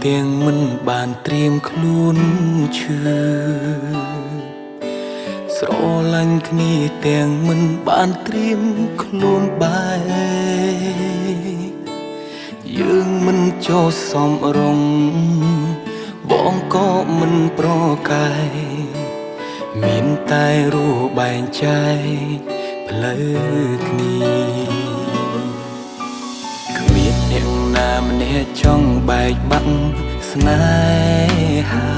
ទាំងមិនបានត្រៀមខ្លួនឈឺស្រឡាញ់គ្នាទាំងមិនបានត្រៀមខ្លួនបែកយើងមិនចូលសំរងបងក៏មិនប្រកែកមានតែរួបែងចែកផ្លូវគ្នាគ្មានអ្នកណាម្នាក់ចង់បែកបាក់ស្នេហា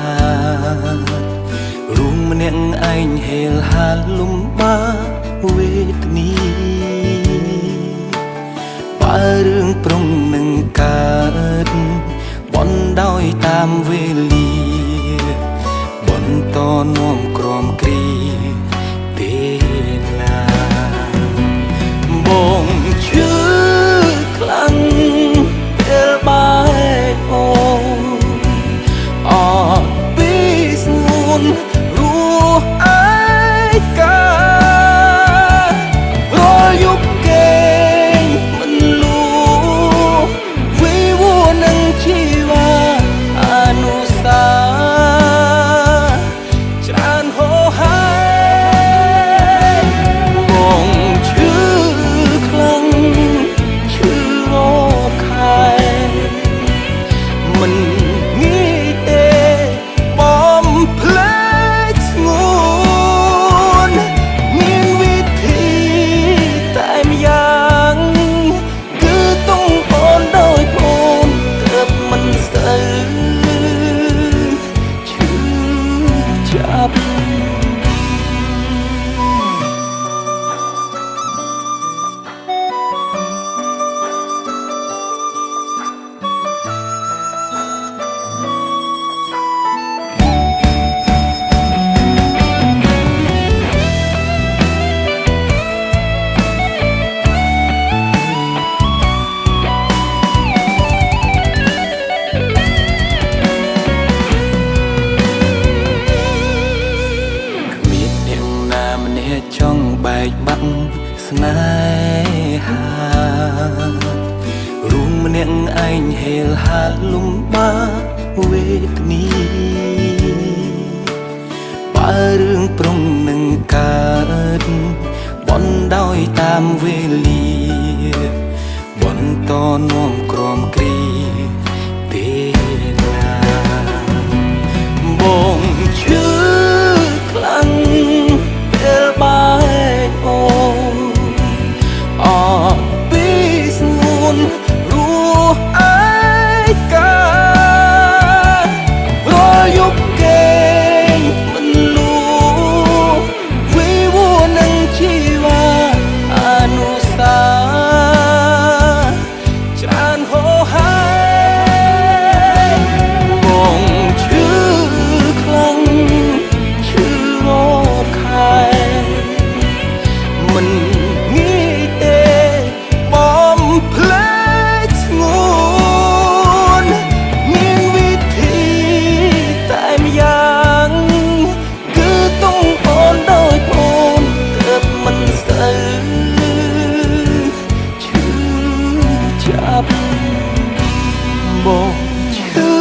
រួមម្នាក់ឯងហេលហាលលំបាកវេទនាបើរឿងប្រុងនឹងកើតបន់ដោយតាមវេលាបន្តនាំក្រំគ្រីទេណាបងឈឺខ្លាំងពេលបែកអូនអត់ពីស្ងួនរស់ឯការាល់យប់គេងមិនលូវិវរនឹងជីវ៉ាអនុសាច្រើនហោហាយបងឈឺខ្លាំងឈឺរខែមិនងាយទេបំភ្លេចស្ងួនមានវិធីតែម្យ៉ាងគឺទុំអូនដោយអូនទើបមិនសូវឈឺចាប់ ចង់បែកបាក់ស្នេហារួមម្នាក់ឯងហេលហាលលំបាកវេទនាបើរឿងប្រុងនឹងកើតបន់ដោយតាមវេលាបន្តនាំក្រំគ្រីទេណាបងឈឺខ្លាំងពេលបែកអូនអត់ពីស្ងួនរស់ឯការាល់យប់គេងមិនលូវិវរនឹងជីវ៉ាអនុសាច្រើនហោហាយបងឈឺខ្លាំងឈឺរខែមិនងាយទេបំភ្លេចស្ងួនមានវិធីតែម្យ៉ាងគឺទុំអូនដោយអូនទើបមិនសូវឈឺចាប់បងឈឺ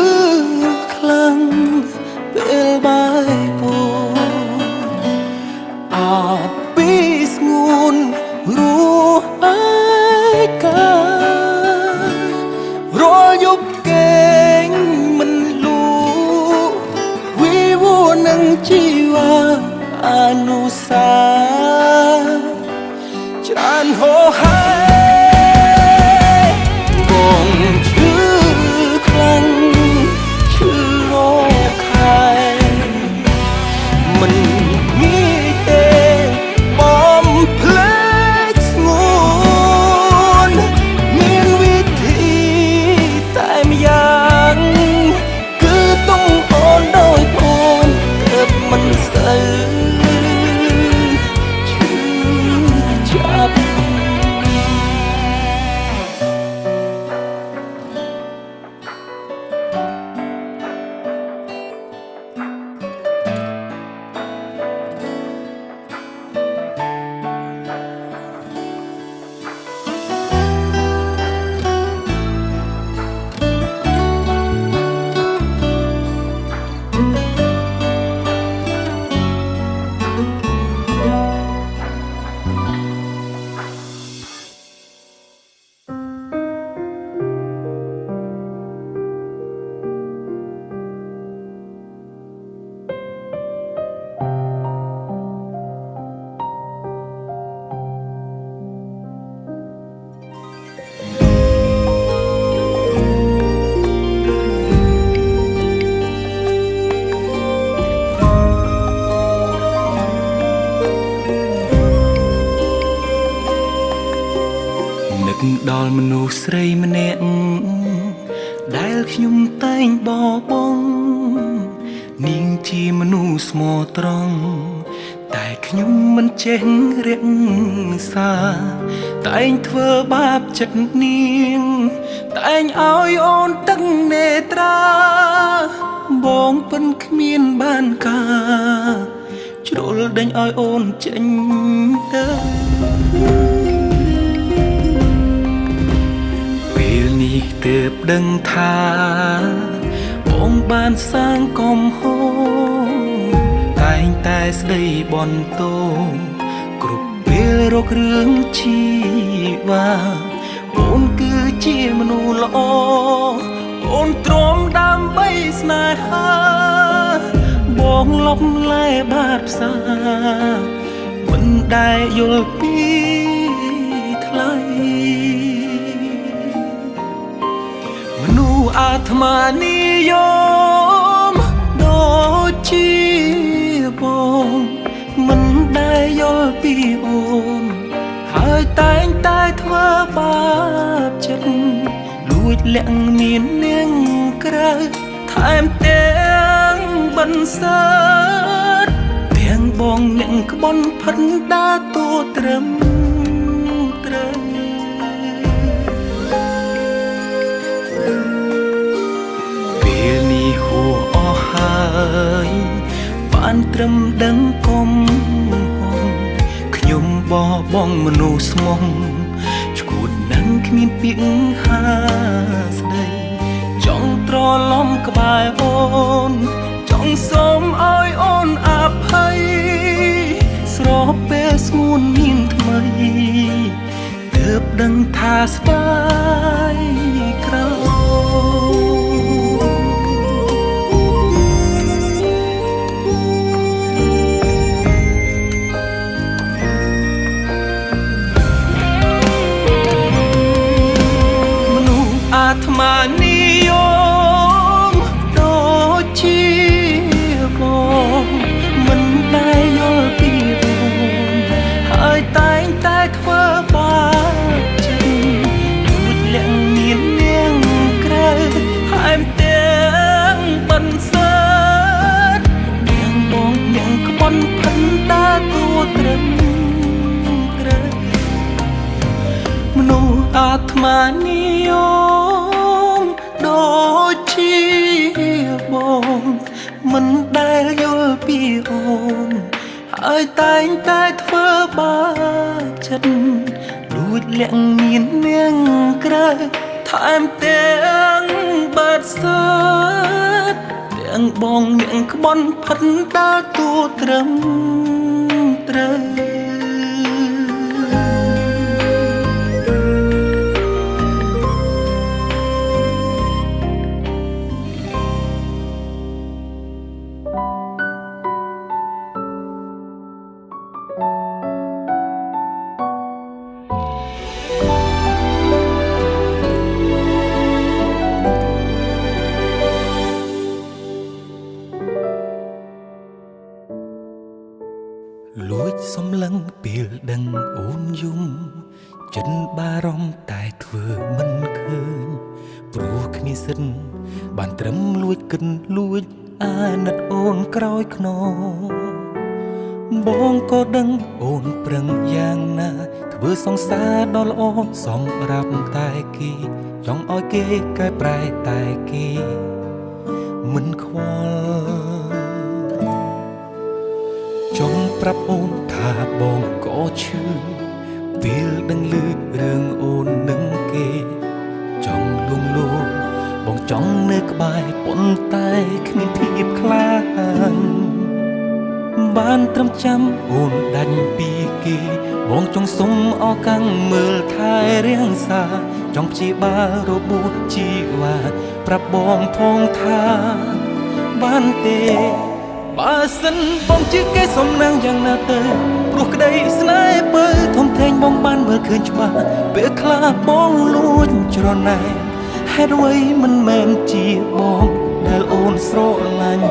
ខ្លាំងពេលបែកអូនអត់ពីស្ងួនរស់ឯការាល់យប់គេងមិនលូវិវរនឹងជីវ៉ាអនុសាច្រើនហោហាយបងឈឺខ្លាំងឈឺរខែមិនងាយទេបំភ្លេចស្ងួនមានវិធីតែម្យ៉ាងគឺទុំអូនដោយអូនទើបមិនសូវឈ ស្រីម្នាក់ដែលខ្ញុំតែងបបងនាងជាមនុស្សស្មោះត្រង់តែខ្ញុំមិនចេះរៀនសាតែងធ្វើបាបចិត្តនាងតែងឲ្យអូនទឹកនេត្រាបងពិនគ្មានបានការជ្រុលដេញឲ្យអូនចេញទៅពេលនេះទើបដឹងថាបងបានសាងកំហុសតែងតែស្ដីបន្ទោគ្រប់ពេលរករឿងជីវ៉ាអូនគឺជាមនុស្សល្អអូនទ្រាំដើម្បីស្នេហាបងលប់លែបាតផ្សាមិនដែលយល់ពីថ្លៃមនុស្សអាត្មានិយមដូចជាបងមិនដែលយល់ពីអូនហើយតែងតែធ្វើបាបចិត្តលួចលាក់មាននាងក្រៅថែមទាំងបន្សើតទាំងបងអ្នកក្បន់ផិនដាតួត្រឹមត្រូវពេលនេះហួសអស់ហើយបានត្រឹមដឹងគុំខ្ញុំបបងមនុស្សស្មោះឈួតនឹងគ្មានពាក្យហាស្ដីចង់ត្រឡំក្បែរអូនចង់សូមឲ្យអូនអភ័យស្របពេលស្ងួនមានថ្មីទើបដឹងថាស្ដាយក្រោអាត្មានិយមដូចជាបងមិនដែលយល់ពីបងហើយតែងតែធ្វើបាបចិត្តលួចលាក់មាននាងក្រៅហើយទាំងបន្សើតទាំងបងយ៉ាងក្បន់ផិនដាតួត្រឹមត្រូវមនុស្សអាត្មានិយមដូចជាបងមិនដែលយល់ពីអូនហើយតែងតែធ្វើបាបចិត្តលួចលាក់មាននាងក្រៅថែមទាំងបាត់សើតទាំងបងនាងក្បន់ផិនដាតួត្រឹមត្រូវលួចសំឡឹងពេលដឹងអូនយំចិត្តបារម្ភតែធ្វើមិនឃើញព្រោះគ្មានសិនបានត្រឹមលួចគិនលួចអាណិតអូនក្រោយខ្នងបងក៏ដឹងអូនប្រឹងយ៉ាងណាធ្វើសង្សារដ៏ល្អសម្រាប់តែគេចង់ឲ្យគេកែប្រែតែគេមិនខ្វល់ចង់ប្រាប់អូនថាបងក៏ឈឺពេលដឹងឮរឿងអូននឹងគេចង់លួងលោមបងចង់នៅក្បែរប៉ុន្តែគ្មានភាពខ្លាចបានត្រឹមចាំអូនដាច់ពីគេបងចង់សុំអរកាំងមើលថែរាងសាចង់ព្យាបាលរបួសជីវ៉ាប្រាប់បងផងថាបានទេបើសិនបងជាគេសំណាងយ៉ាងណាទៅព្រោះក្តីស្នេហ៍ពើធំធេងបងបានមើលឃើញច្បាស់ពេលខ្លះបងលួចច្រណែនហេតុអ្វីមិនមែនជាបងដែលអូនស្រឡាញ់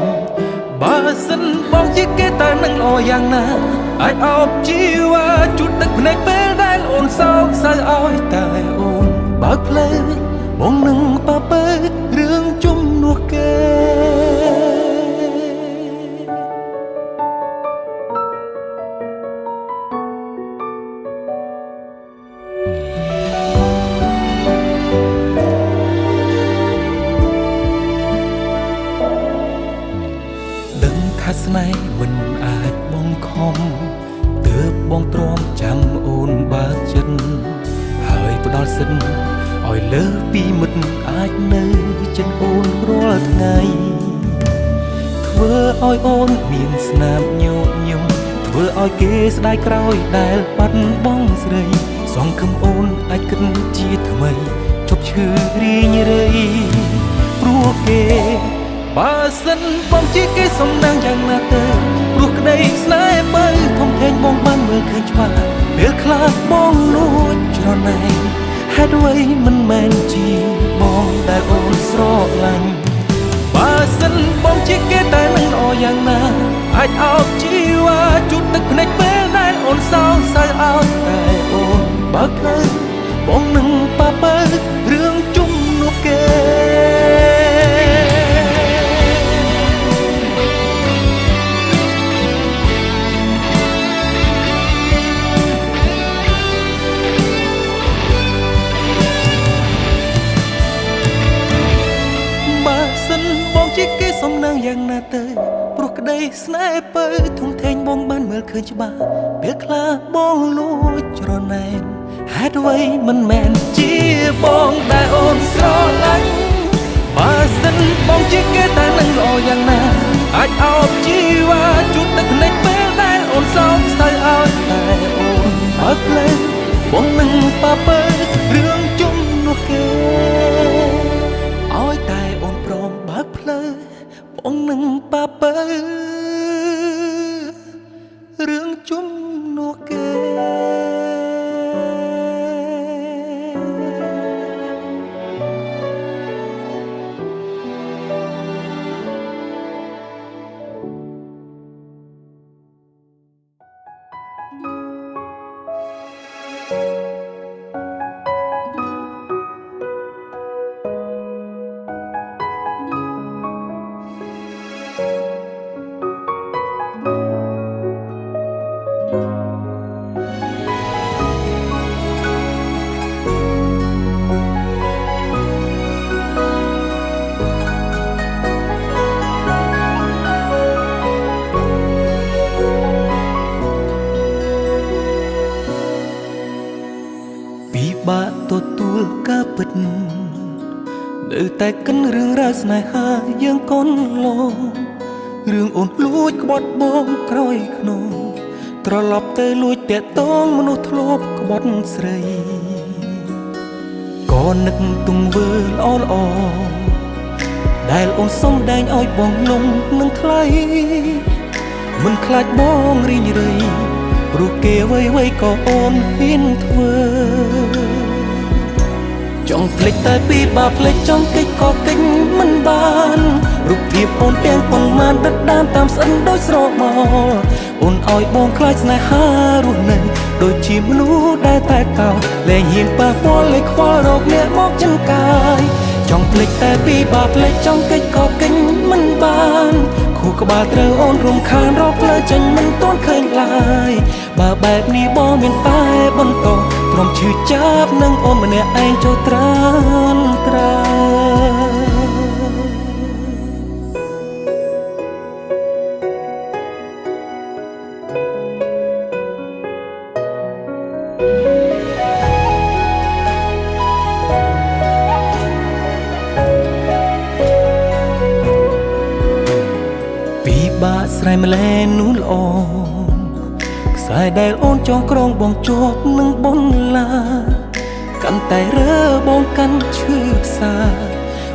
បើសិនបងជាគេតើនឹងល្អយ៉ាងណាអាចអោបជីវ៉ាជូតទឹកភ្នែកពេលដែលអូនសោកសៅឲ្យតែអូន បើកផ្លូវបងនឹងប៉ាពើរឿងជំនួសគេដឹងថាស្នេហ៍មិនអាចបងខំទើបបងទ្រាំចាំអូនបើកចិត្តហើយផ្ដល់សិនឲ្យលើពីមិត្តអាចនៅចិត្តអូនរាល់ថ្ងៃធ្វើឲ្យអូនមានស្នាមញញឹមធ្វើឲ្យគេស្ដាយក្រោយដែលបាត់បង់ស្រីសង្ឃឹមអូនអាចគិតជាថ្មីជប់ឈឺរីងរៃព្រោះគេបើសិនបងជាគេសំណាងយ៉ាងណាទៅព្រោះក្តីស្នេហ៍បើធំធេងបងបានមើលឃើញច្បាស់ពេលខ្លះបងលួចច្រណែនហេតុអ្វីមិនមែនជាបងដែលអូនស្រឡាញ់បើសិនបងជាគេតែនឹងល្អយ៉ាងណាអាចអោបជីវ៉ាជូតទឹកភ្នែកពេលដែលអូនសោកសៅអោបតែអូនបើកផ្លូវបងនឹងប៉ាពើរឿងជំនួសគេគេសំណាងយ៉ាងណាទៅព្រោះក្តីស្នេហ៍បើធំធេងបងបានមើលឃើញច្បាស់ពេលខ្លះបងលួចច្រណែនហេតុអ្វីមិនមែនជាបងដែលអូនស្រឡាញ់បើសិនបងជាគេតែនឹងល្អយ៉ាងណាអាចអោបជីវ៉ាជូតទឹកភ្នែកពេលដែលអូនសោកសៅឲ្យតែអូនបើកផ្លូវបងនឹងប៉ាពើរឿងជំនួសគេឲ្យតែអូនព្រមបើកផ្លូវបងនឹងប៉ាពើរឿងជំនួសគេបាក់ទទួលការពិតនៅតែកិនរឿងរ៉ាវស្នេហាយើងកូនឡងរឿងអូនលួចក្បត់បងក្រោយខ្នងត្រឡប់ទៅលួចតាក់ទងមនុស្សធ្លាប់ក្បត់ស្រីក៏នឹកទង្វើល្អល្អដែលអូនសុំដែងឲ្យបងលងនឹងថ្លៃមិនខ្លាចបងរីងរៃព្រោះគេអ្វីៗក៏អូនហ៊ានធ្វើចង់ភ្លេចតែពីបាភ្លេចចង់កិច្ចក៏កិច្ចមិនបានរូបភាពអូនទាំងប៉ុន្មានដិតដាមតាមស្អិនដូចស្រមោលអូនឲ្យបងខ្លាចស្នេហារស់នៅដូចជាមនុស្សដែលតែកោលែងហ៊ានប៉ះពាល់លែងខ្វល់រកអ្នកមកចិនកាយចង់ភ្លេចតែពីបាភ្លេចចង់កិច្ចក៏កិច្ចមិនបានខួរក្បាលត្រូវអូនរំខានរកផ្លូវចេញមិនទាន់ឃើញឡើយបើបែបនេះបងមានតែបន្តទ្រាំឈឺចាប់នឹងអូនម្នាក់ឯងចូលត្រានត្រាបាក់ស្រែម្លែនោះល្អខ្សែដែលអូនចងក្រងបងជាប់នឹងបុនឡាកាន់តែរើបងកាន់ឈឺផ្សា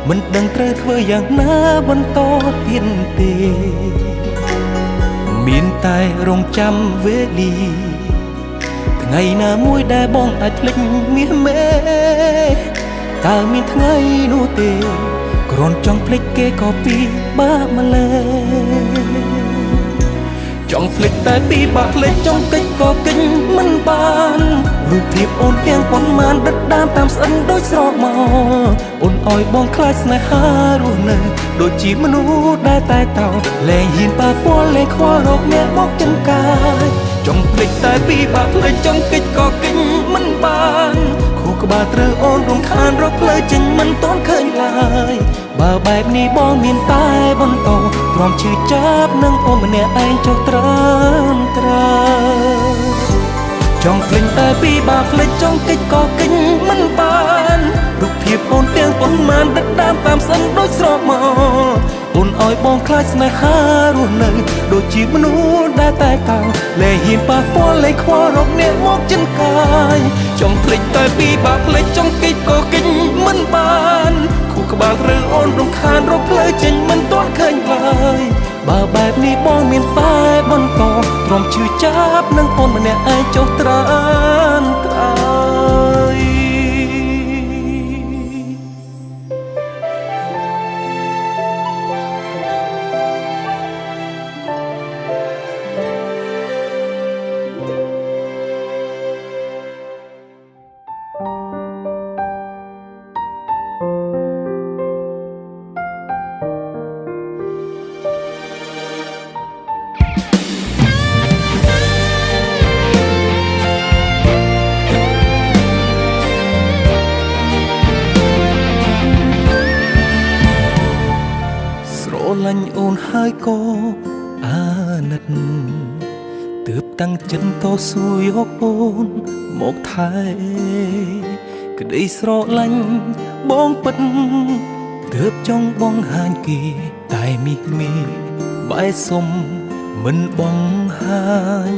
មិនដឹងត្រូវធ្វើយ៉ាងណាបន្តទៀតទេមានតែរងចាំវេលាថ្ងៃណាមួយដែលបងអាចភ្លេចមាសមេតើមានថ្ងៃនោះទេគ្រាន់ចង់ភ្លេចគេក៏ពីបាក់ម្ល៉េះ ចង់ភ្លេចតែពីបាក់ភ្លេចចង់កិច្ចក៏កិច្ចមិនបានរូបភាពអូនទាំងប៉ុន្មានដិតដាមតាមស្អិនដូចស្រកមកអូនឲ្យបងខ្លាចស្នេហារស់នៅដូចជាមនុស្សដែលតែតោលែងហ៊ានប៉ះពាល់លែងខ្វល់រកអ្នកមកចង្កាយចង់ភ្លេចតែពីបាក់ភ្លេចចង់កិច្ចក៏កិច្ចមិនបានខួរក្បាលត្រូវអូនរំខានរកផ្លូវចេញមិនទាន់ឃើញឡើយបើបែបនេះបងមានតែបន្តទ្រាំឈឺចាប់នឹងអូនម្នាក់ឯងចុះត្រឹមត្រូវចង់ភ្លេចតែពីបាក់ភ្លេចចង់កិច្ចក៏កិច្ចមិនបានរូបភាពអូនទាំងប៉ុន្មានដិតដាមតាមស្អិនដូចស្រកមកអូនឲ្យបងខ្លាចស្នេហារស់នៅដូចជាមនុស្សដែលតែតោលែងហ៊ានប៉ះពាល់លែងខ្វល់រកអ្នកមកចិនកាយចង់ភ្លេចតែពីបាក់ភ្លេចចង់កិច្ចក៏កិច្ចមិនបានខួរក្បាលឬអូនរំខានរកផ្លូវចេញមិនទាន់ឃើញឡើយបើបែបនេះបងមានតែបន្តទ្រាំឈឺចាប់នឹងអូនម្នាក់ឯងចុះត្រានក្រោយលាញ់អូនហើយក៏អាណិតទើបតាំងចិត្តតស៊ូយកអូនមកថែក្តីស្រឡាញ់បងពិតទើបចង់បងហាញគេតែមីមីបែសុំមិនបងហាញ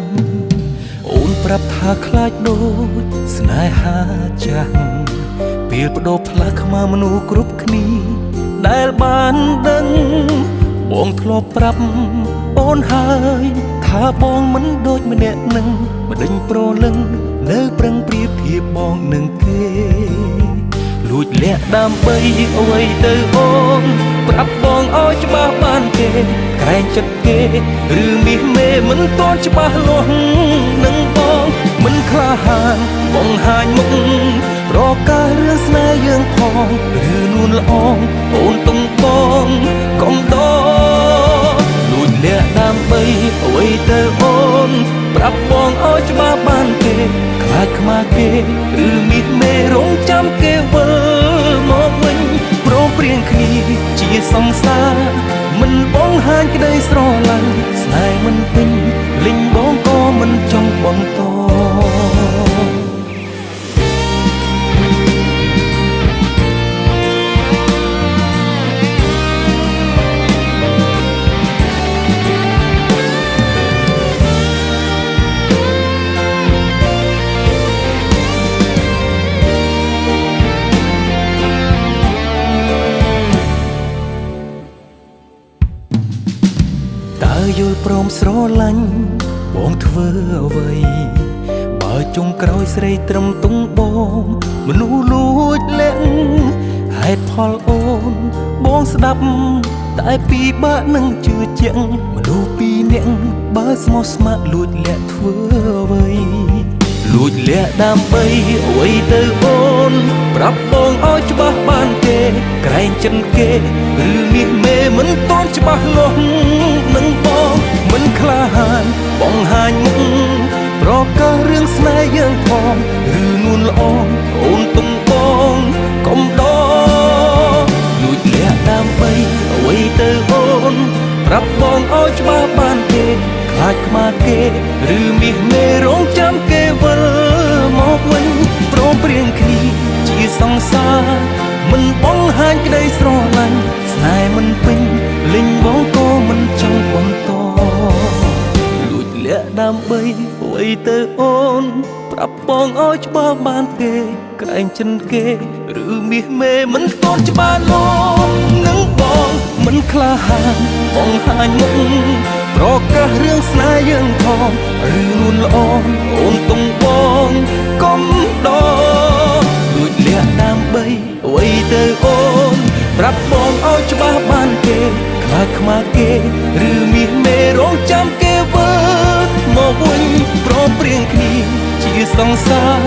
អូនប្រាប់ថាខ្លាចដូចស្នេហាចាស់ពេលបដូរផ្លាស់ខ្មៅមនុស្សគ្រប់គ្នាដែលបានដឹងបងធ្លាប់ប្រាប់អូនហើយថាបងមិនដូចម្នាក់នឹងម្ដេញប្រលឹងនៅប្រឹងប្រៀបធៀបបងនឹងគេលួចលាក់ដើម្បីអ្វីទៅអូនប្រាប់បងឲ្យច្បាស់បានទេក្រែងចិត្តគេឬមាសមេមិនទាន់ច្បាស់លាស់នឹងបងមិនក្លាហានបងហាញមុខប្រកាសរឿងស្នេហ៍យើងផងឬនួនល្អអូនតុងបងកុំដលួចលាក់ដើម្បីអ្វីទៅអូនប្រាប់បងឲ្យច្បាស់បានទេខ្លាចខ្មាគេឬមាសមេរងចាំគេវិលមកវិញព្រមព្រៀងគ្នាជាសង្សារមិនបងហាញក្តីស្រឡាញ់ស្នេហ៍មិនពេញលិញបងក៏មិនចង់បន្តយល់ព្រមស្រឡាញ់បងធ្វើអ្វីបើចុងក្រោយស្រីត្រឹមទុំបងមនុស្សលួចលាក់ហេតុផលអូនបងស្ដាប់តែពីបាក់នឹងជឿជាក់មនុស្សពីរនាក់បើស្មោះស្ម័គ្រលួចលាក់ធ្វើអ្វីលួចលាក់ដើម្បីអ្វីទៅអូនប្រាប់បងឲ្យច្បាស់បានទេក្រែងចិត្តគេឬមាសមេមិនទាន់ច្បាស់លាស់នឹងបងមិនក្លាហានបងហាញមុខប្រកាសរឿងស្នេហ៍យើងផងឬនួនល្អអូនទុំបងកុំដលួចលាក់ដើម្បីអ្វីទៅអូនប្រាប់បងឲ្យច្បាស់បានទេខ្លាចខ្មាគេឬមាសមេរងចាំគេវិលមកវិញព្រមព្រៀងគ្នាជាសង្សារមិនបងហាញក្តីស្រឡាញ់ស្នេហ៍មិនពេញលិញបងក៏មិនចង់បន្តលួចលាក់ដើម្បីអ្វីទៅអូនប្រាប់បងឲ្យច្បាស់បានទេក្រែងចិនគេឬមាសមេមិនទាន់ច្បាស់លាស់នឹងបងមិនក្លាហានបងហាញមុខប្រកាសរឿងស្នេហ៍យើងផងឬនួនល្អអូនទុំបងកុំដលួចលាក់ដើម្បីអ្វីទៅអូនប្រាប់បងឲ្យច្បាស់បានទេខ្លាចខ្មាគេឬមាសមេរងចាំគេវិល សង្សារ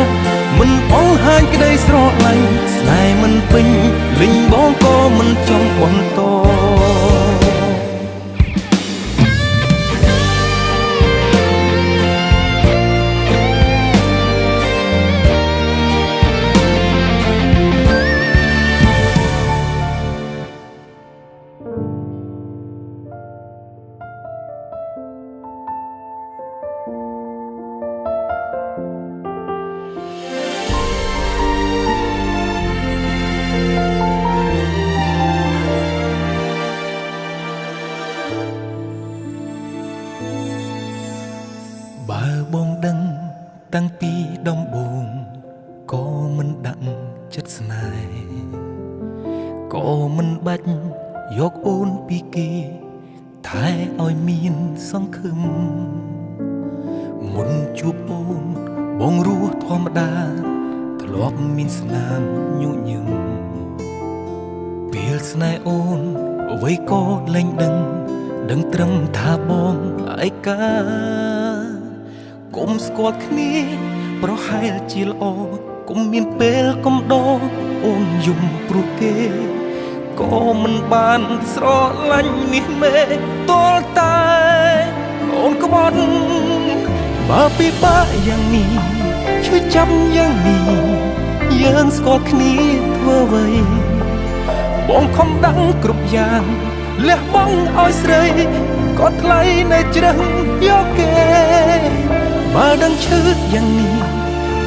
មិនបង្ហាញក្តីស្រឡាញ់ស្នេហ៍មិនពេញលេងបងក៏មិនចង់បន្តបើបងដឹងតាំងពីដំបូងក៏មិនដាក់ចិត្តស្នេហ៍ក៏មិនបាច់យកអូនពីគេតែឲ្យមានសង្ឃឹមមុនជួបអូនបងរស់ធម្មតាធ្លាប់មានស្នាមញញឹមពេលស្នេហ៍អូនអ្វីក៏លែងដឹងត្រឹមថាបងឯកាកុំស្គាល់គ្នាប្រហែលជាល្អកុំមានពេលកុំដកអូនយំព្រោះគេក៏មិនបានស្រឡាញ់នេះមេទាល់តែអូនក្បត់បើពិបាកយ៉ាងនេះជួយចាំយ៉ាងនេះយើងស្គាល់គ្នាធ្វើអ្វីបងខំដឹងគ្រប់យ៉ាងលះបង់ឲ្យស្រីក៏ថ្លៃនៅជ្រឹងយកគេបើដឹងឈឺយ៉ាងនេះ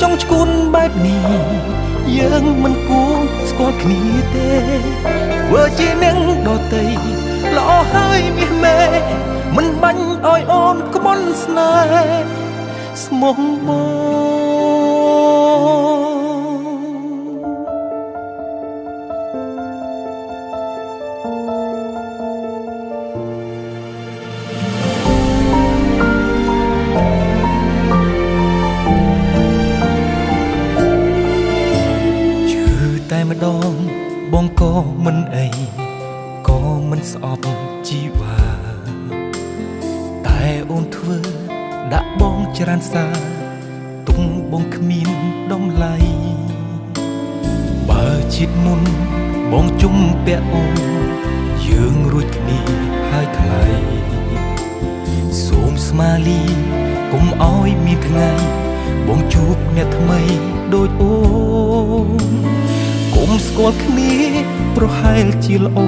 ចង់ឈួនបែបនេះយើងមិនគួរស្គាល់គ្នាទេធ្វើជានឹងដតីល្អហើយមាសមេមិនបាញ់ឲ្យអូនក្បន់ស្នេហ៍ស្មោះតែម្ដងបងក៏មិនអីក៏មិនស្អប់ជីវ៉ាតែអូនធ្វើដាក់បងច្រើនសារទុំបងគ្មានតម្លៃបើជាតិមុនបងជុំពាក់អូនយើងរួចគ្នាហើយថ្លៃសូមស្មាលីកុំឲ្យមានថ្ងៃបងជួបអ្នកថ្មីដូចអូនកុំស្គាល់គ្នាប្រហែលជាល្អ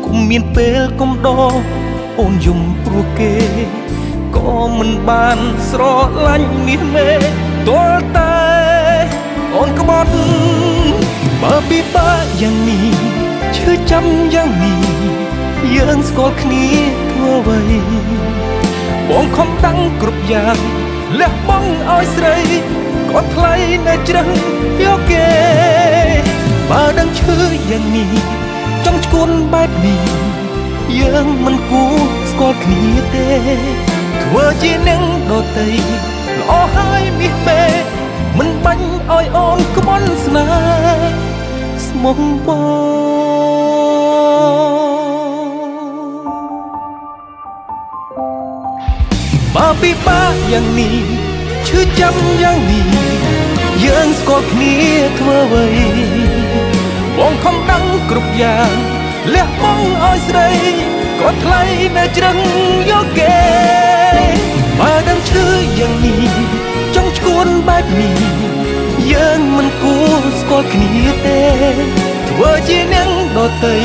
កុំមានពេលកុំដកអូនយំព្រោះគេក៏មិនបានស្រឡាញ់នេះមេទាល់តែអូនក្បត់បើពិបាកយ៉ាងនេះឈឺចាំយ៉ាងនេះយើងស្គាល់គ្នាធ្វើអ្វីបងខំតាំងគ្រប់យ៉ាងលះបង់ឲ្យស្រីក៏ថ្លៃនៅជ្រឹងយកគេបើដឹងឈឺយ៉ាងនេះចង់ឈួនបែបនេះយើងមិនគួរស្គាល់គ្នាទេធ្វើជានឹងដតីល្អហើយមាសពេមិនបាញ់ឲ្យអូនក្បន់ស្នេហ៍ស្មោះបើពិបាកយ៉ាងនេះឈឺចាំយ៉ាងនេះយើងស្គាល់គ្នាធ្វើអ្វីបងខំដឹងគ្រប់យ៉ាងលះបង់ឲ្យស្រីក៏ថ្លៃនៅជ្រឹងយកគេបើដឹងឈឺយ៉ាងនេះចង់ឈួនបែបនេះយើងមិនគួរស្គាល់គ្នាទេធ្វើជានឹងដតី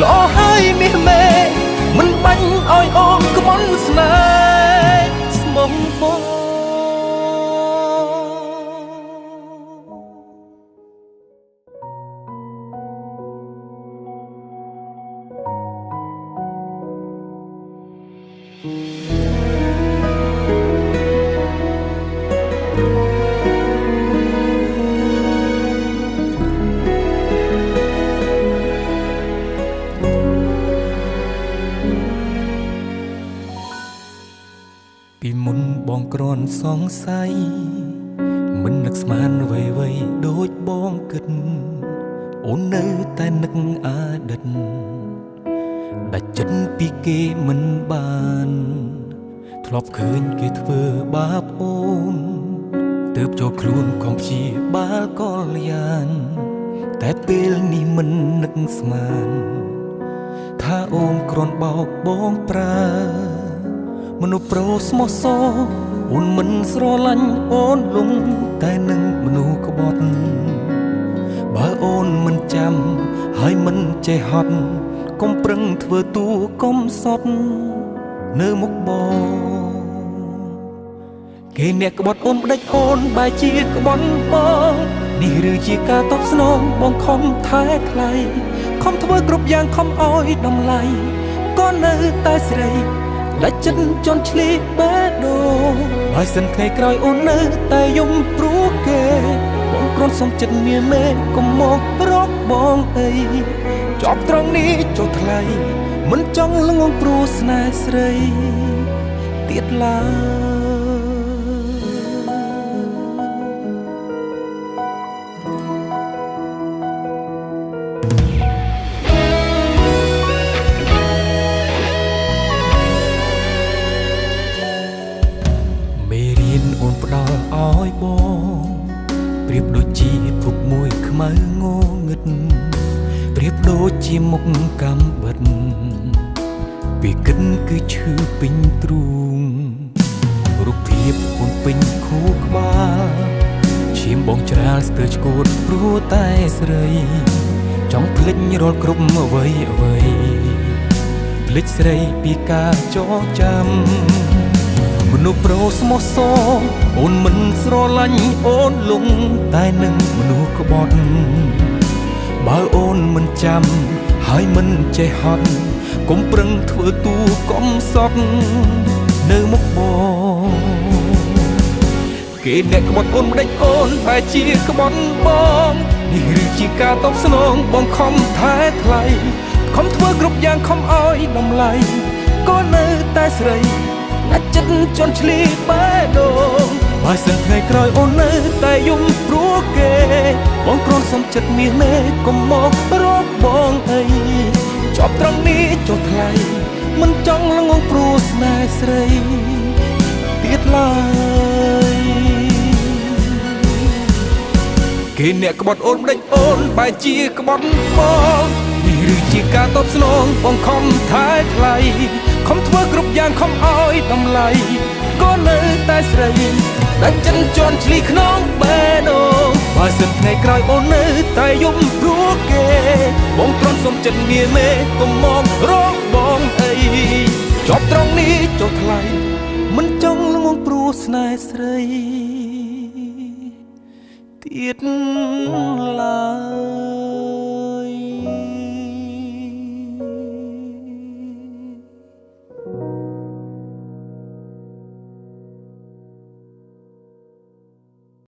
ល្អហើយមាសមេមិនបាញ់ឲ្យអូនក្បន់ស្នេហ៍ស្មោះបងពីមុនបងគ្រាន់សង្ស័យមិននឹកស្មានអ្វីដូចបងគិតអូននៅតែនឹកអតីតដាច់ចិត្តពីគេមិនបានធ្លាប់ឃើញគេធ្វើបាបអូន ទើបចូលខ្លួនកុំព្យាបាលកលយ៉ាងតែពេលនេះមិននឹកស្មានថាអូនគ្រាន់បោកបងប្រើមនុស្សប្រុសស្មោះសរអូនមិនស្រឡាញ់អូនលងតែនឹងមនុស្សក្បត់បើអូនមិនចាំហើយមិនចេះហត់កុំប្រឹងធ្វើទូកុំសត់នៅមុខបងគេអ្នកក្បត់អូនបដិចអូនបែរជាក្បត់បងនេះឬជាការតបស្នងបងខំថែថ្លៃខំធ្វើគ្រប់យ៉ាងខំឲ្យតម្លៃក៏នៅតែស្រីដាច់ចិត្តជន់ឈ្លីបេះដូងហើយសិនថ្ងៃក្រោយអូននៅតែយំព្រោះគេបងគ្រាន់សុំចិត្តមានមេកុំមករកបងអីចប់ត្រង់នេះចុះថ្លៃមិនចង់ល្ងងព្រោះស្នេហ៍ស្រីទៀតឡើយមេរៀនអូនផ្ដល់ឲ្យបងប្រៀបដូចជាភពមួយខ្មៅងងឹតប្រៀបដូចជាមុខកំបិតពេលគិតគឺឈឺពេញទ្រូងរូបភាពអូនពេញខួរក្បាលឈាមបងច្រាលស្ទើរឆ្កួតព្រោះតែស្រីចង់ភ្លេចរាល់គ្រប់អ្វីភ្លេចស្រីពីការចងចាំមនុស្សប្រុសស្មោះសរអូនមិនស្រឡាញ់អូនលងតែនឹងមនុស្សក្បត់បើអូនមិនចាំហើយមិនចេះហត់កុំប្រឹងធ្វើទូកុំសត់នៅមុខបងគេអ្នកក្បត់អូនបដិចអូនបែរជាក្បត់បងនេះឬជាការតបស្នងបងខំថែថ្លៃខំធ្វើគ្រប់យ៉ាងខំឲ្យតម្លៃក៏នៅតែស្រីណាច់ចិត្តជន់ឈ្លីបេះដូងបើសិនថ្ងៃក្រោយអូននៅតែយំព្រោះគេបងគ្រាន់សុំចិត្តមាសមេកុំមករកបងអីចប់ត្រង់នេះចុះថ្លៃមិនចង់ល្ងងព្រោះស្នេហ៍ស្រីទៀតឡើយគេអ្នកក្បត់អូនបដិចអូនបែរជាក្បត់បងនេះឬជាការតបស្នងបងខំថែថ្លៃខំធ្វើគ្រប់យ៉ាងខំឲ្យតម្លៃក៏នៅតែស្រីដាច់ចិត្តជន់ឈ្លីក្នុងបេះដូងបើសិនថ្ងៃក្រោយអូននៅតែយំព្រោះគេបងគ្រាន់សុំចិត្តងារមេកុំមករកបងអីចប់ត្រង់នេះចុះថ្លៃមិនចង់ល្ងងព្រោះស្នេហ៍ស្រីទៀតឡើយ